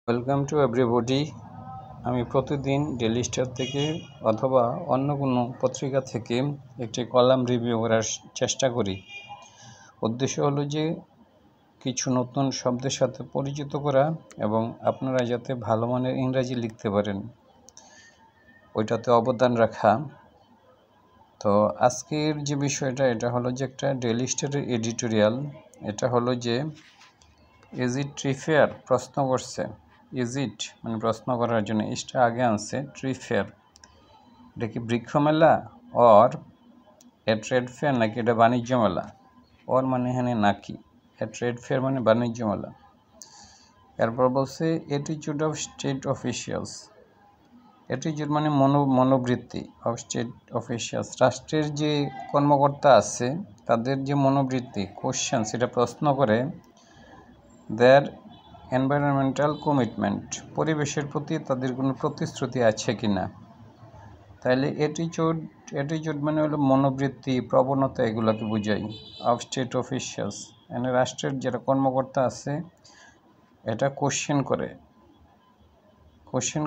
Welcome to everybody. আমি প্রতিদিন daily star থেকে অথবা অন্য কোনো পত্রিকা থেকে একটি কলাম রিভিউ করার চেষ্টা করি। উদ্দেশ্য হলো যে কিছু নতুন শব্দের সাথে পরিচিত করা এবং আপনারা যাতে ভালো মানের ইংরাজি লিখতে পারেন ওইটাতে অবদান রাখা। তো আজকের যে বিষয়টা এটা হলো যে একটা ডেইলি স্টারের এডিটোরিয়াল। এটা হলো যে ইজ ইট ট্রি ফেয়ার প্রশ্ন করছে। ইজ ইট মানে প্রশ্ন করার জন্য ইসটা আগে আনছে। ট্রি ফেয়ার এটা কি বৃক্ষ মেলা অর এ ট্রেড ফেয়ার নাকি এটা বাণিজ্য মেলা? অর মানে এখানে নাকি, এ ট্রেড ফেয়ার মানে বাণিজ্য মেলা। এরপর বলছে attitude of state officials. Attitude মানে মনোবৃত্তি অফ স্টেট অফিসিয়ালস, রাষ্ট্রের যে কর্মকর্তা আছে তাদের যে মনোবৃত্তি কোশ্চেন সেটা প্রশ্ন করে। দেয়ার এনভায়রনমেন্টাল কমিটমেন্ট পরিবেশের প্রতি তাদের কোনো প্রতিশ্রুতি আছে কি না। তাহলে অ্যাটিটিউড মানে হলো মনোবৃত্তি প্রবণতা, এগুলোকে বোঝাই। অফ স্টেট অফিসিয়ালস মানে রাষ্ট্রের যারা কর্মকর্তা আছে এটা কোশ্চেন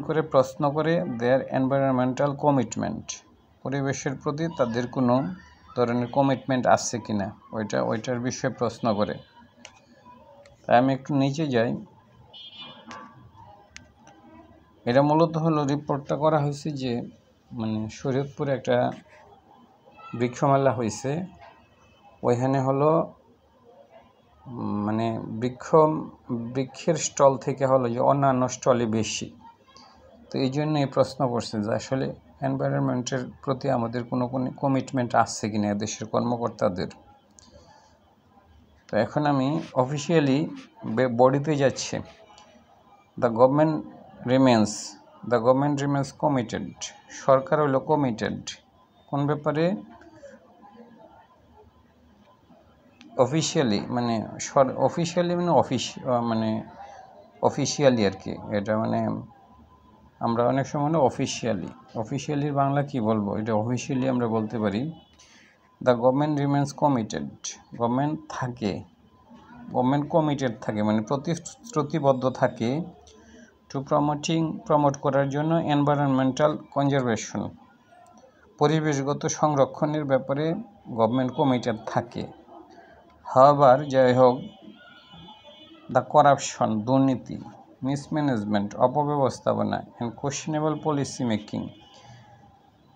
করে প্রশ্ন করে দেয়ার এনভায়রনমেন্টাল কমিটমেন্ট পরিবেশের প্রতি তাদের কোনো ধরনের কমিটমেন্ট আছে কি না ওইটার বিষয়ে প্রশ্ন করে। তাই আমি একটু নিচে যাই। এটা মূলত হলো রিপোর্টটা করা হয়েছে যে মানে শরীয়তপুরে একটা বৃক্ষমেলা হয়েছে। ওইখানে হলো মানে বৃক্ষের স্টল থেকে হলো যে অন্যান্য স্টলে বেশি। তো এই জন্য এই প্রশ্ন করছে যে আসলে এনভায়রনমেন্টের প্রতি আমাদের কোনো কমিটমেন্ট আছে কিনা দেশের কর্মকর্তাদের। তো এখন আমি অফিসিয়ালি বডিতে যাচ্ছি। The government remains committed. সরকার হলো কমিটেড কোন ব্যাপারে? অফিসিয়ালি মানে অফিসিয়ালি আর কি। এটা মানে আমরা অনেক সময় অফিসিয়ালির বাংলা কি বলবো, এটা অফিসিয়ালি আমরা বলতে পারি। The government remains committed, government committed থাকে মানে প্রতিশ্রুতিবদ্ধ থাকে টু প্রমোট করার জন্য এনভায়রনমেন্টাল কনজারভেশন পরিবেশগত সংরক্ষণের ব্যাপারে গভর্নমেন্ট কমিটেড থাকে। হাওয়ার যাই হোক, দ্য করাপশন দুর্নীতি, মিসম্যানেজমেন্ট অপব্যবস্থাপনা and questionable policy making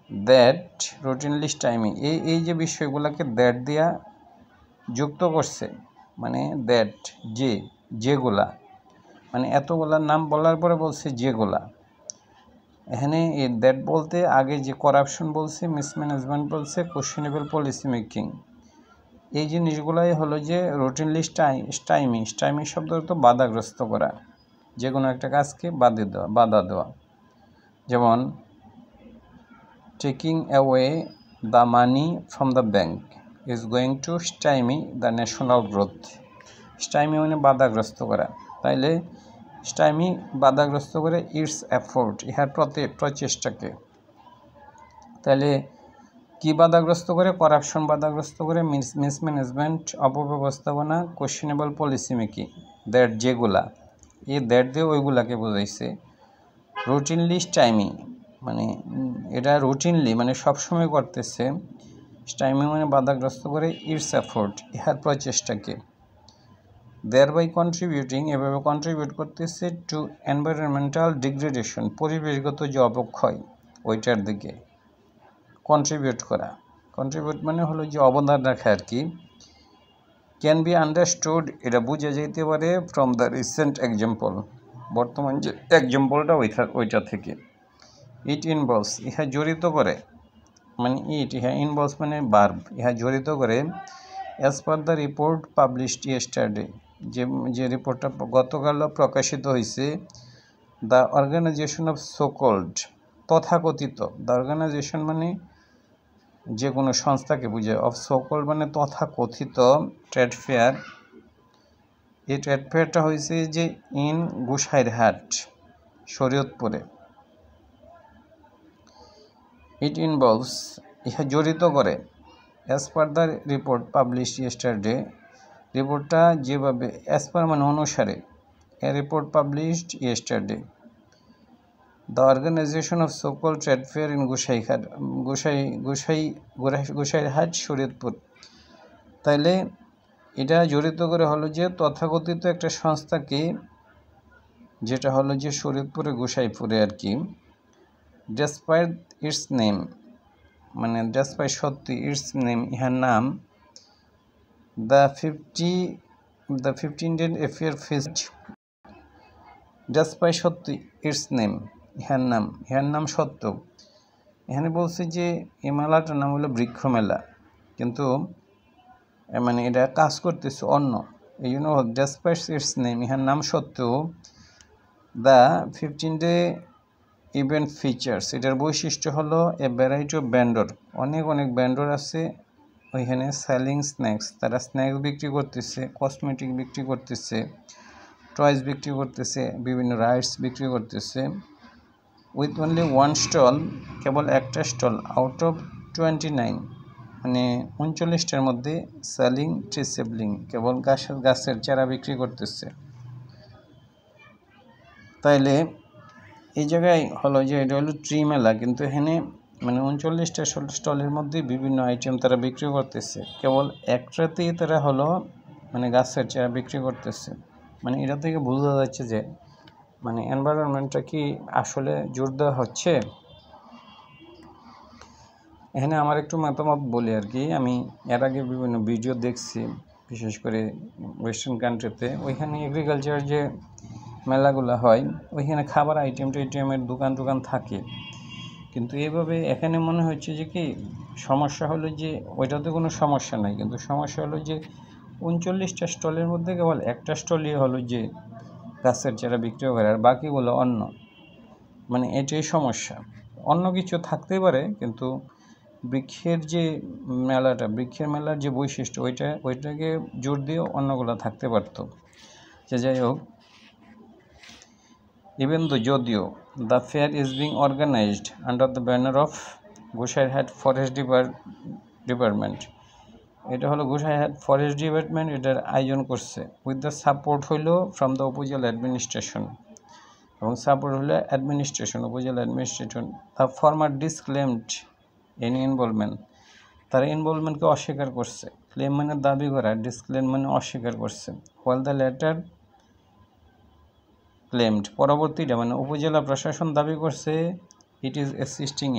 that routinely timing এই যে বিষয়গুলোকে দ্যাট দিয়া যুক্ত করছে মানে দ্যাট যেগুলা মানে এতগুলা নাম বলার পরে বলছে যেগুলা। এখানে দ্যাট বলতে আগে যে করাপশন বলছে, মিসম্যানেজমেন্ট বলছে, কোয়েশ্চেনেবল পলিসি মেকিং, এই জিনিসগুলাই হলো যে রুটিনলি স্টাইমি শব্দ তো বাধাগ্রস্ত করা, যে কোনো একটা কাজকে বাধা দেওয়া। যেমন taking away the money from the bank is going to stymie the national growth. Stymie মানে বাধাগ্রস্ত করা। তাইলে স্টাইমি বাধাগ্রস্ত করে ইটস এফোর্ট ইহার প্রচেষ্টাকে। তাহলে কি বাধাগ্রস্ত করে? করাপশন বাধাগ্রস্ত করে, মিসম্যানেজমেন্ট অপব্যবস্থাপনা, কোয়েশ্চেনেবল পলিসি মেকিং দ্যাট যেগুলা, এই দ্যাট দিয়ে ওইগুলাকে বোঝাইছে। রুটিনলি স্টাইমি মানে এটা রুটিনলি মানে সবসময় করতেছে। স্টাইমি মানে বাধাগ্রস্ত করে ইটস এফোর্ট ইহার প্রচেষ্টাকে। দেয়ারবাই কন্ট্রিবিউটিং এভাবে কন্ট্রিবিউট করতেছে টু এনভায়রনমেন্টাল ডিগ্রেডেশন পরিবেশগত যে অবক্ষয় ওইটার দিকে কন্ট্রিবিউট মানে হলো যে অবদান রাখা আর কি। ক্যান বি আন্ডারস্টুড এটা বোঝা যেতে পারে ফ্রম দ্য রিসেন্ট এক্সাম্পল বর্তমান যে এক্সাম্পলটা ওইটা থেকে। ইট ইনভলভস ইহা জড়িত করে মানে ইহা ইনভলভস মানে ভার্ব, ইহা জড়িত করে as per the report published yesterday যে রিপোর্টটা গতকাল প্রকাশিত হয়েছে। দ্য অর্গানাইজেশন অফ সোকল্ড তথাকথিত, দ্য অর্গানাইজেশন মানে যে কোনো সংস্থাকে বুঝায়, অফ সোকল্ড মানে তথাকথিত ট্রেড ফেয়ার। এই ট্রেড ফেয়ারটা হয়েছে যে ইন গোসাইরহাট শরীয়তপুরে। ইট ইনভলভস ইহা জড়িত করে as per the report published yesterday রিপোর্টটা যেভাবে অ্যাজ পার মানে অনুসারে a report published yesterday. The organization of so-called trade fair in Gosairhat Shariatpur. তাইলে এটা জড়িত করে হলো যে তথাকথিত একটা সংস্থাকে, যেটা হলো যে শরীয়তপুরে গোসাইপুরে আর কি, ডেসপাইট ইটস নেম, মানে ডেসপাইট সত্যি ইটস নেম, ইহার নাম, দ্য 15 affair feast, ডেসপাইট সত্যি ইটস নেম, ইহার নাম সত্য। এখানে বলছে যে এই মেলাটার নাম হলো বৃক্ষ মেলা, কিন্তু মানে এটা কাজ করতেছে অন্য, এই জন্য ডেসপাইট ইটস নেম, ইহার নাম সত্ত্বেও দ্য 15-day ইভেন্ট ফিচার্স, এটার বৈশিষ্ট্য হলো এ ভ্যারাইটি অফ ব্যান্ডর, অনেক ব্যান্ডর আছে ওইখানে, সেলিং স্ন্যাক্স, তারা স্ন্যাক্স বিক্রি করতেছে, কসমেটিক বিক্রি করতেছে, টয়েস বিক্রি করতেছে, বিভিন্ন রাইডস বিক্রি করতেছে। উইথ অনলি ওয়ান স্টল, কেবল একটা স্টল, আউট অফ 29, মানে 39টার মধ্যে সেলিং ট্রি সেবলিং, কেবল গাছের চারা বিক্রি করতেছে। তাইলে এই জায়গায় হলো যে এটা হলো ট্রি মেলা, কিন্তু এখানে মানে 39টা স্টলের মধ্যে বিভিন্ন আইটেম তারা বিক্রি করতেছে, কেবল একটাতেই তারা হলো মানে গাছের চারা বিক্রি করতেছে। মানে এটা থেকে বোঝা যাচ্ছে যে মানে এনভায়রনমেন্টটা কি আসলে জোর দেওয়া হচ্ছে। এখানে আমার একটু মতামত বলি আর কি, আমি এর আগে বিভিন্ন ভিডিও দেখছি, বিশেষ করে ওয়েস্টার্ন কান্ট্রিতে, ওইখানে এগ্রিকালচার যে মেলাগুলো হয় ওইখানে খাবার আইটেমের দোকান থাকে, কিন্তু এইভাবে এখানে মনে হচ্ছে যে কি সমস্যা হলো যে ওইটাতে কোনো সমস্যা নাই, কিন্তু সমস্যা হলো যে 39টা স্টলের মধ্যে কেবল একটা স্টলই হলো যে গাছের চারা বিক্রি করে, আর বাকিগুলো অন্য, মানে এটাই সমস্যা। অন্য কিছু থাকতেই পারে, কিন্তু বৃক্ষের মেলার যে বৈশিষ্ট্য ওইটাকে জোর দিয়ে অন্যগুলো থাকতে পারতো। যাই হোক, যদিও the fair is being organized under the banner of Gosairhat forest department, এটা হলো গোসাইরহাট ফরেস্ট ডিপার্টমেন্ট এটার আয়োজন করছে, উইথ দ্য সাপোর্ট হইল ফ্রম দ্য উপজেলা অ্যাডমিনিস্ট্রেশন, এবং সাপোর্ট হলো upazila administration. The former disclaimed any involvement, তারা ইনভলভমেন্টকে অস্বীকার করছে, ক্লেম মানে দাবি করা, ডিসক্লেম মানে অস্বীকার করছে, হোয়াইল দ্য লেটার ক্লেমড, পরবর্তীটা মানে উপজেলা প্রশাসন দাবি করছে ইট ইজ অ্যাসিস্টিং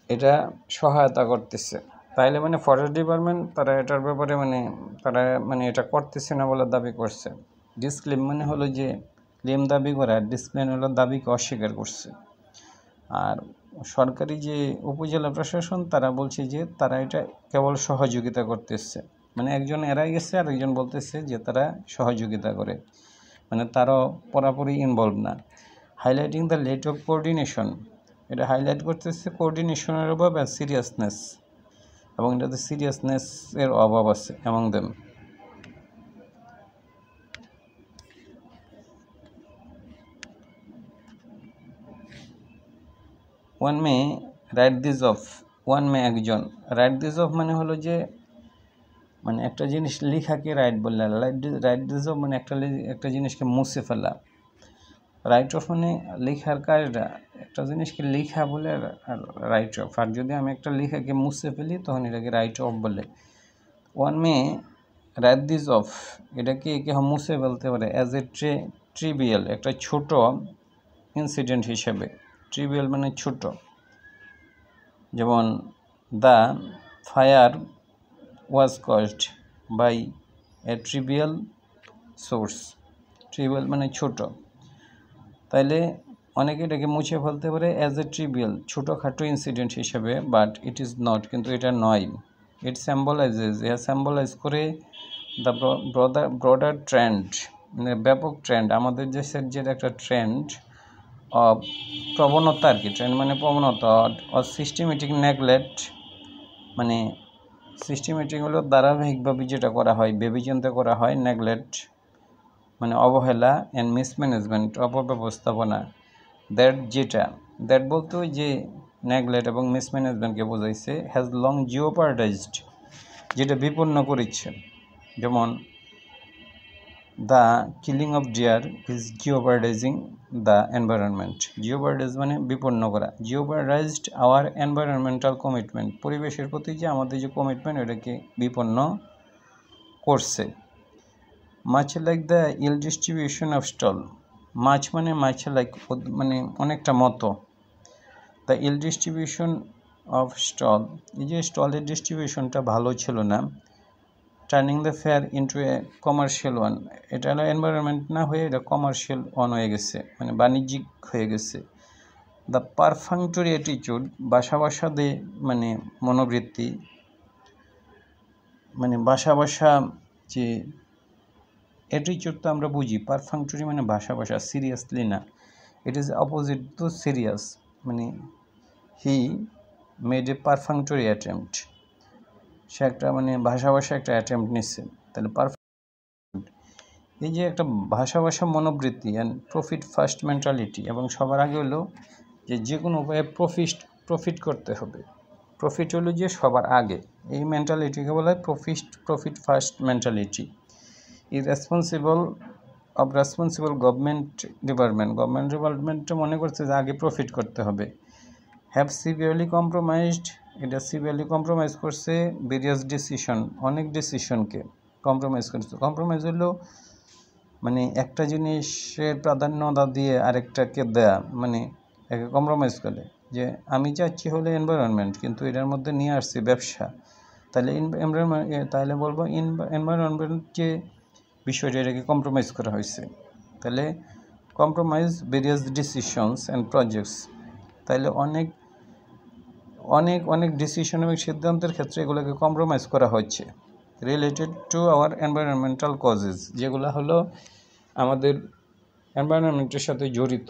এটা সহায়তা করতেছে। তাইলে মানে ফরেস্ট ডিপার্টমেন্ট তারা এটার ব্যাপারে তারা এটা করতেছে না বলে দাবি করছে। ডিসক্লেম মানে হলো যে ক্লেম দাবি করা, ডিসক্লেম হলো দাবিকে অস্বীকার করছে। আর সরকারি যে উপজেলা প্রশাসন তারা বলছে যে তারা এটা কেবল সহযোগিতা করতেছে, মানে একজন এড়াই গেছে আর একজন বলতেছে যে তারা সহযোগিতা করে, মানে তারাও পুরোপুরি ইনভলভ না। Highlighting the lack of coordination, এটা হাইলাইট করতেছে কোঅর্ডিনেশনের অভাব আর সিরিয়াসনেস, এবং এটাতে সিরিয়াসনেসের অভাব আছে among them. One May right this of, একজন রাইট দিস অফ মানে হলো যে মানে একটা জিনিস লেখাকে রাইট বললে, রাইট দিস অফ মানে একটা জিনিসকে মুছে ফেলা, রাইট অফ মানে লেখার কাজটা, একটা জিনিসকে লেখা বলে রাইট অফ, আর যদি আমি একটা লেখাকে মুছে ফেলি তখন এটাকে রাইট অফ বলে। One May right this of, এটাকে কেউ মুছে ফেলতে পারে অ্যাজ এ ট্রিভিয়াল, একটা ছোট ইনসিডেন্ট হিসেবে। ট্রিভিয়াল মানে ছোট, যেমন the fire was caused by a trivial source, trivial মানে ছোট। তাইলে অনেকে এটাকে মুছে ফেলতে পারে অ্যাজ এ ট্রিভিয়াল, ছোটোখাটো ইনসিডেন্ট হিসেবে, বাট ইট ইজ নট, কিন্তু এটা নয়। ইট সিম্বলাইজ করে দ্য ব্রডার ট্রেন্ড, মানে ব্যাপক ট্রেন্ড, আমাদের দেশের যে একটা ট্রেন্ড অফ প্রবণতা আর কি, ট্রেন্ড মানে প্রবণতা, অর সিস্টেমেটিক নেগলেক্ট, মানে সিস্টেমেটিক হলো ধারাবাহিকভাবে যেটা করা হয়, বিবেচনা করা হয়, নেগলেক্ট মানে অবহেলা, অ্যান্ড মিসম্যানেজমেন্ট অপব্যবস্থাপনা। দ্যাট বলতে যে নেগলেক্ট এবং মিসম্যানেজমেন্টকে বোঝাইছে, হ্যাজ লং জিওপার্ডাইজড, যেটা বিপন্ন করেছে, যেমন the killing of deer is jeopardizing the environment. Jeopardize মানে বিপন্ন করা। জিওপার্ডাইজড আওয়ার এনভায়রনমেন্টাল কমিটমেন্ট, পরিবেশের প্রতি যে আমাদের যে কমিটমেন্ট এটাকে বিপন্ন করছে। Much like the ill distribution of stall, much মানে মাছ লাইক মানে অনেকটা মতো, the ill distribution of stall, এই যে স্টলের ডিস্ট্রিবিউশনটা ভালো ছিল না। Turning the fair into a commercial one, এটা হলো এনভায়রনমেন্ট না হয়ে এটা কমার্শিয়াল ওয়ান হয়ে গেছে, মানে বাণিজ্যিক হয়ে গেছে। দ্য পারফাংটরি অ্যাটিটিউড, বাসা দে মানে মনোবৃত্তি, মানে বাসা যে অ্যাটিটিউড তো আমরা বুঝি, পারফাংটরি মানে বাসা সিরিয়াসলি না, it is opposite to serious, মানে হি মেড এ পারফাংটরি অ্যাটেম্পট, সে একটা মানে ভাষা একটা অ্যাটেম্পট নিচ্ছে। তাহলে এই যে একটা ভাষা মনোবৃত্তি অ্যান্ড প্রফিট ফার্স্ট মেন্টালিটি, এবং সবার আগে হলো যে কোনো উপায়ে প্রফিট করতে হবে। প্রফিট হলো যে সবার আগে, এই মেন্টালিটিকে বলা হয় profit first mentality. Responsible government ডিপার্টমেন্টটা মনে করছে যে আগে প্রফিট করতে হবে। হ্যাভ সিভিয়ারলি কম্প্রোমাইজড, এটা সিভিয়ারলি কম্প্রোমাইজ করছে ভেরিয়াস ডিসিশন, অনেক ডিসিশনকে কম্প্রোমাইজ করছে। কম্প্রোমাইজ হলো মানে একটা জিনিসের প্রাধান্য দিয়ে আরেকটাকে দেয়া, মানে একে কম্প্রোমাইজ করে। যে আমি চাচ্ছি হলো এনভায়রনমেন্ট, কিন্তু এটার মধ্যে নিয়ে আসছি ব্যবসা, তাহলে বলবো এনভায়রনমেন্ট যে বিষয়টা এটাকে কম্প্রোমাইজ করা হয়েছে। তাহলে compromise various decisions and projects, তাহলে অনেক ডিসিশন এবং সিদ্ধান্তের ক্ষেত্রে এগুলোকে কম্প্রোমাইজ করা হচ্ছে। Related to our environmental causes, যেগুলো হলো আমাদের এনভায়রনমেন্টের সাথে জড়িত,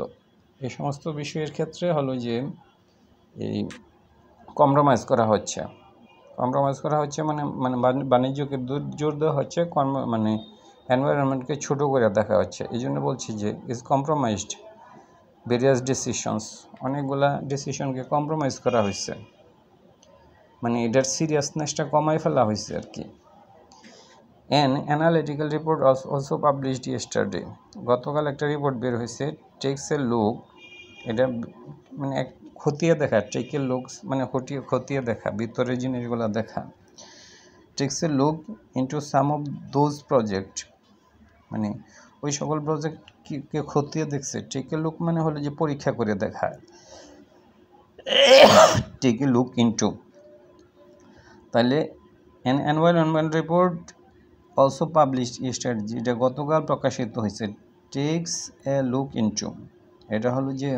এই সমস্ত বিষয়ের ক্ষেত্রে হলো যে এই কম্প্রোমাইজ করা হচ্ছে মানে বাণিজ্যকে জোর দেওয়া হচ্ছে, মানে এনভায়রনমেন্টকে ছোটো করে দেখা হচ্ছে। এই জন্য বলছি যে ইজ কম্প্রোমাইজড ভেরিয়াস ডিসিশনস, অনেকগুলা ডিসিশনকে কম্প্রোমাইজ করা হয়েছে, মানে এটার সিরিয়াসনেসটা কমাই ফেলা হয়েছে আর কি। An analytical report also published yesterday, গতকাল একটা রিপোর্ট বের হয়েছে। টেক্স এ লুক, এটা মানে এক খতিয়ে দেখা, টেকের লুক মানে খতিয়ে দেখা, ভিতরের জিনিসগুলো দেখা। Takes a look into some of those project, মানে ওই সকল প্রজেক্টকে খতিয়ে দেখছে। টেকে লুক মানে হলো যে পরীক্ষা করে দেখা, টেকে লুক ইন্টু। তাহলে an environment report also published yesterday, যেটা গতকাল প্রকাশিত হয়েছে। টেক্স এ লুক ইন্টু, এটা হলো যে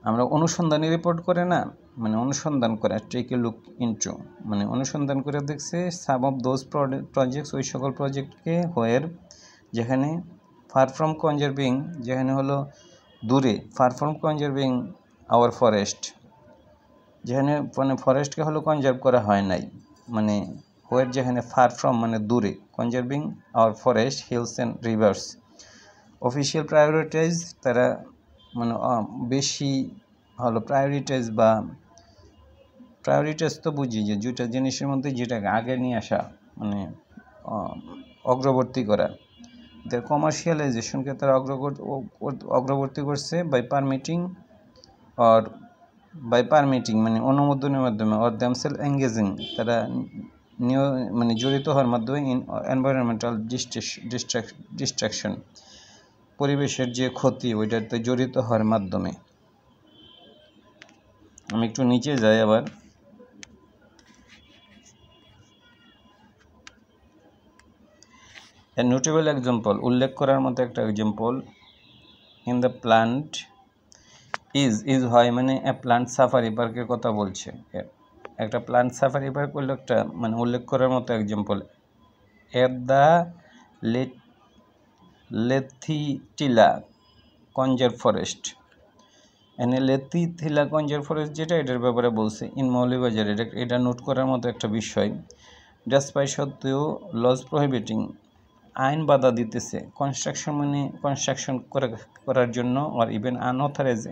আমরা অনুসন্ধানী রিপোর্ট করে না, মানে অনুসন্ধান করে। টেক এ লুক ইনটু মানে অনুসন্ধান করে দেখছে সাম অফ দোজ প্রজেক্টস, ওই সকল প্রজেক্টকে হোয়ার, যেখানে ফার ফ্রম কনজারভিং, যেখানে হলো দূরে, ফার ফ্রম কনজারভিং আওয়ার ফরেস্ট, যেখানে মানে ফরেস্টকে হলো কনজার্ভ করা হয় নাই, মানে হোয়ার যেখানে ফার ফ্রম মানে দূরে, conserving our forest hills and rivers. Official prioritize, তারা মানে বেশি হলো প্রায়োরিটাইজ তো বুঝি যে দুইটা জিনিসের মধ্যে যেটাকে আগে নিয়ে আসা, মানে অগ্রবর্তী করা। তার কমার্শিয়ালাইজেশনকে তারা অগ্রবর্তী করছে বাই পারমিটিং মানে অনুমোদনের মাধ্যমে, অর দ্যামসেলফ এঙ্গেজিং, তারা মানে জড়িত হওয়ার মাধ্যমে ইন এনভায়রনমেন্টাল ডিস্ট্রাকশন, পরিবেশের যে ক্ষতি ওইটাতে জড়িত হওয়ার মাধ্যমে। আমি একটু নিচে যাই আবার। এ নোটেবল এক্সাম্পল, উল্লেখ করার মতো একটা example. In the plant is হয় মানে এ প্ল্যান্ট সাফারি পার্কের কথা বলছে। একটা প্ল্যান্ট সাফারি পার্ক হলো একটা মানে উল্লেখ করার মতো example. At the Lathitila conserve forest, এনে লেথিটিলা কনজার্ভ ফরেস্ট যেটা, এটার ব্যাপারে বলছে। ইন মৌলভীবাজার, এটা নোট করার মতো একটা বিষয়। ডেসপাইট সত্ত্বেও লজ প্রহিবিটিং, আইন বাধা দিতেছে। কনস্ট্রাকশন মানে কনস্ট্রাকশন করার জন্য, আর ইভেন আনঅথরাইজ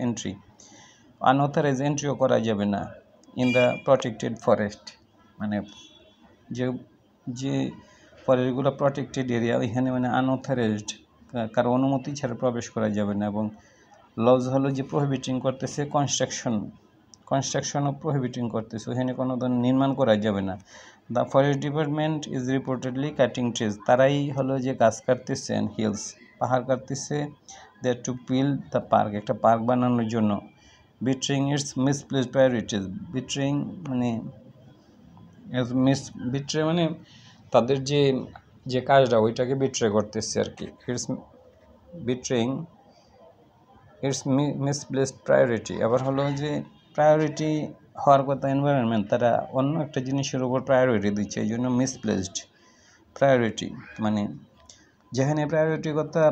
এন্ট্রিও করা যাবে না ইন দ্য প্রটেক্টেড ফরেস্ট, মানে যে ফরেস্টগুলো প্রটেক্টেড এরিয়া, এখানে মানে আনঅথরাইজড, কারো অনুমতি ছাড়া প্রবেশ করা যাবে না। এবং লজ হলো যে প্রহিবিটিং করতেছে কনস্ট্রাকশনও প্রহিবিটিং করতেছে, ওখানে কোনো ধরনের নির্মাণ করা যাবে না। The forest department is reportedly cutting trees, তারাই হলো যে গাছ কাটতেছে, অ্যান্ড হিলস, পাহাড় কাটতেছে, that to build the park, একটা পার্ক বানানোর জন্য। বিট্রিং ইটস মিসপ্লেস প্রায়োরিটিস, বিট্রিং মানে বিট্রে মানে তাদের যে কাজটা ওইটাকে বিট্রে করতেছে আর কি। ইটস বিট্রিং ইটস মিসপ্লেসড প্রায়োরিটি, আবার হলো যে প্রায়োরিটি হওয়ার কথা এনভায়রনমেন্ট, তারা অন্য একটা জিনিসের উপর প্রায়োরিটি দিচ্ছে, এই জন্য মিসপ্লেসড প্রায়োরিটি, মানে যেখানে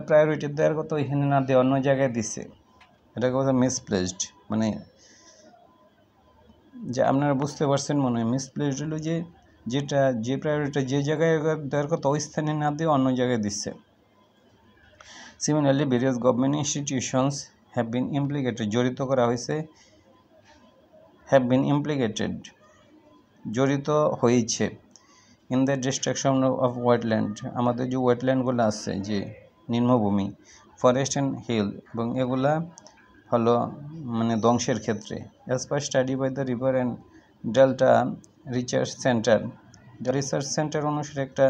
প্রায়োরিটি দেওয়ার কথা ওইখানে না দিয়ে অন্য জায়গায় দিচ্ছে, এটাকে কথা মিসপ্লেসড। মানে যে আপনারা বুঝতে পারছেন মনে হয়, মিসপ্লেসড হলো যে প্রায়োরিটি যে জায়গায় দেওয়ার কথা ওই স্থানে না দিয়ে অন্য জায়গায় দিচ্ছে। Similarly various government institutions have been implicated, জড়িত করা হয়েছে, জড়িত হয়েছে in the destruction of wetland, আমাদের যে ওয়েটল্যান্ডগুলো আছে, যে নিম্নভূমি, ফরেস্ট অ্যান্ড হিল, এবং এগুলা হলো মানে ধ্বংসের ক্ষেত্রে। As per study by the river and delta research centre অনুসারে একটা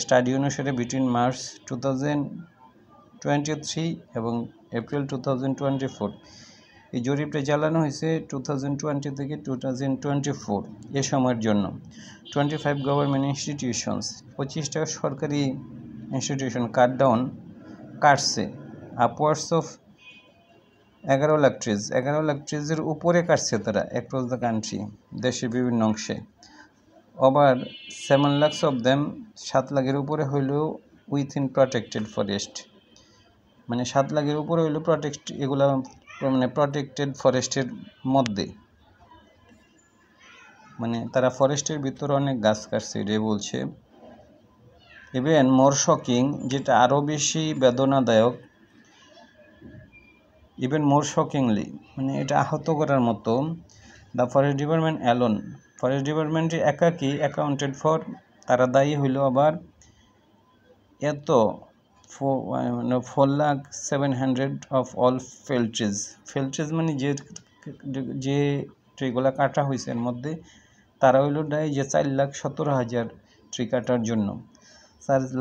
স্টাডি অনুসারে বিটুইন মার্চ 2023 এবং এপ্রিল 2024 এই জরিপটা চালানো হয়েছে 2020 থেকে 2024 এ সময়ের জন্য। 25 গভর্নমেন্ট ইনস্টিটিউশনস, 25টা সরকারি ইনস্টিটিউশন কাটছে আপওয়ার্ডস অফ 11 লাখ ট্রিজের উপরে কাটছে তারা অ্যাক্রস দ্য কান্ট্রি, দেশের বিভিন্ন অংশে। ওভার 7 lakhs অফ দেম, 7 লাখের উপরে হইলেও উইথিন প্রটেক্টেড ফরেস্ট, মানে 7 লাখের উপরে হইলেও এগুলা মানে প্রটেক্টেড ফরেস্টের মধ্যে, মানে তারা ফরেস্টের ভিতরে অনেক গাছ কাটছে, এটাই বলছে। ইভেন মোর শকিং, যেটা আরও বেশি বেদনাদায়ক, ইভেন মোর শকিংলি, মানে এটা আহত করার মতো, the forest department alone, forest ডিপার্টমেন্টে একাকী অ্যাকাউন্টেড ফর, তারা দায়ী হইল আবার এত 4,700,000 অফ অল ফেল ট্রিজ মানে যে ট্রিগুলো কাটা হয়েছে এর মধ্যে তারা হইল দায়ী যে 4,17,000 ট্রি কাটার জন্য।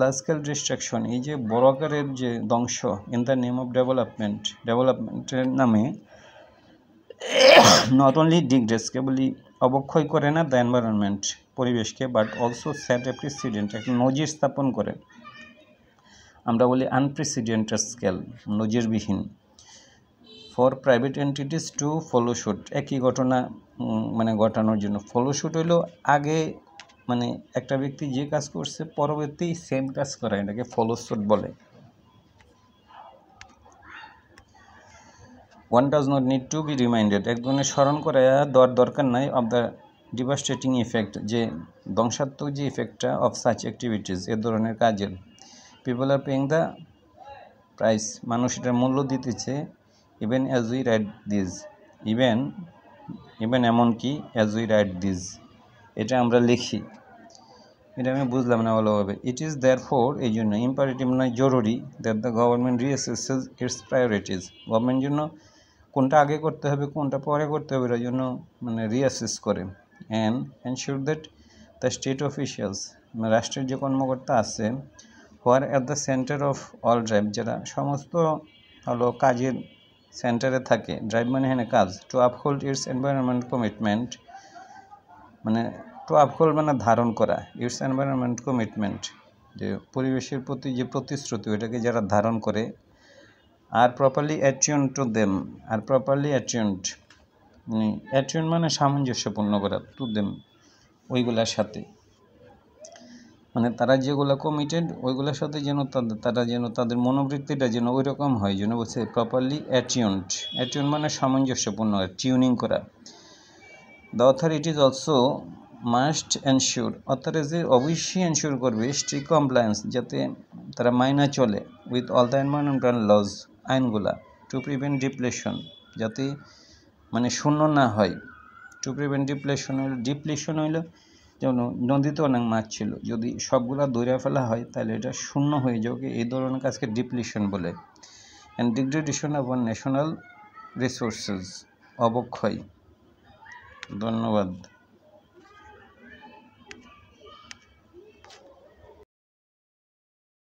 লার্জ স্কেল ডিস্ট্রাকশন, এই যে বড় আকারের যে ধ্বংস, ইন দ্য নেম অফ ডেভেলপমেন্টের নামে, নট অনলি ডিগ্রেডস, কেবলই অবক্ষয় করে না দ্য এনভায়রনমেন্ট, পরিবেশকে, বাট অলসো সেট এ প্রিসিডেন্ট, একটা নজির স্থাপন করে। আমরা বলি আনপ্রেসিডেন্টেড স্কেল, নজিরবিহীন, for private entities to follow shoot, একই ঘটনা মানে ঘটানোর জন্য। ফলো শুট হইল আগে মানে একটা ব্যক্তি যে কাজ করছে পরবর্তী সেম কাজ করা, এটাকে ফলো শুট বলে। One does not need to be reminded, এক ধরনের স্মরণ করা দেওয়ার দরকার নাই, অফ দ্য ডিভাস্টেটিং ইফেক্ট, যে ধ্বংসাত্মক যে ইফেক্টটা অফ সাচ অ্যাক্টিভিটিস, এ ধরনের কাজের। People R paying the price, মানুষ এটার মূল্য দিতেছে। Even as we write this, even এমনকি অ্যাজ উই রাইট দিস, এটা আমরা লিখি, এটা আমি বুঝলাম না ভালোভাবে। ইট ইজ দেয়ারফর, এই জন্য ইম্পারেটিভ নয়, জরুরি, that the government reassesses its priorities, government জন্য কোনটা আগে করতে হবে কোনটা পরে করতে হবে এর জন্য মানে রিঅ্যাসেস করে। And ensure that the state officials, রাষ্ট্রের যে কর্মকর্তা আছে, where at the centre of all drive, যারা সমস্ত হলো কাজের সেন্টারে থাকে, ড্রাইভ মানে এখানে কাজ, two uphold it's environment commitment, মানে টু আপহোল্ড মানে ধারণ করা, ইটস এনভায়রনমেন্ট কমিটমেন্ট, যে পরিবেশের প্রতি যে প্রতিশ্রুতি ওইটাকে যারা ধারণ করে। আর প্রপারলি অ্যাটিউন্ড টু দেম, আর প্রপারলি অ্যাটিউন্ড মানে সামঞ্জস্যপূর্ণ করা, টু দেম ওইগুলার সাথে, মানে তারা যেগুলো কমিটেড ওইগুলোর সাথে যেন তাদের মনোবৃত্তিটা যেন ওই রকম হয়, যেন বলছে প্রপারলি অ্যাটিউন্ড মানে সামঞ্জস্যপূর্ণ, টিউনিং করা। The authorities also must ensure, authority অবশ্যই এনশিওর করবে স্ট্রিক্ট কমপ্লায়েন্স, যাতে তারা মাইনা চলে, with all the environmental laws, আইনগুলা, টু প্রিভেন্ট ডিপ্লেশন, যাতে মানে শূন্য না হয়। টু প্রিভেন্ট ডিপ্লেশন হইল যেমন নদীতে অনেক মাছ ছিল, যদি সবগুলা ধরে ফেলা হয় তাহলে এটা শূন্য হয়ে যাবে, এই ধরনের কাজকে ডিপ্লিশন বলে। And degradation of national resources, অবক্ষয়। ধন্যবাদ।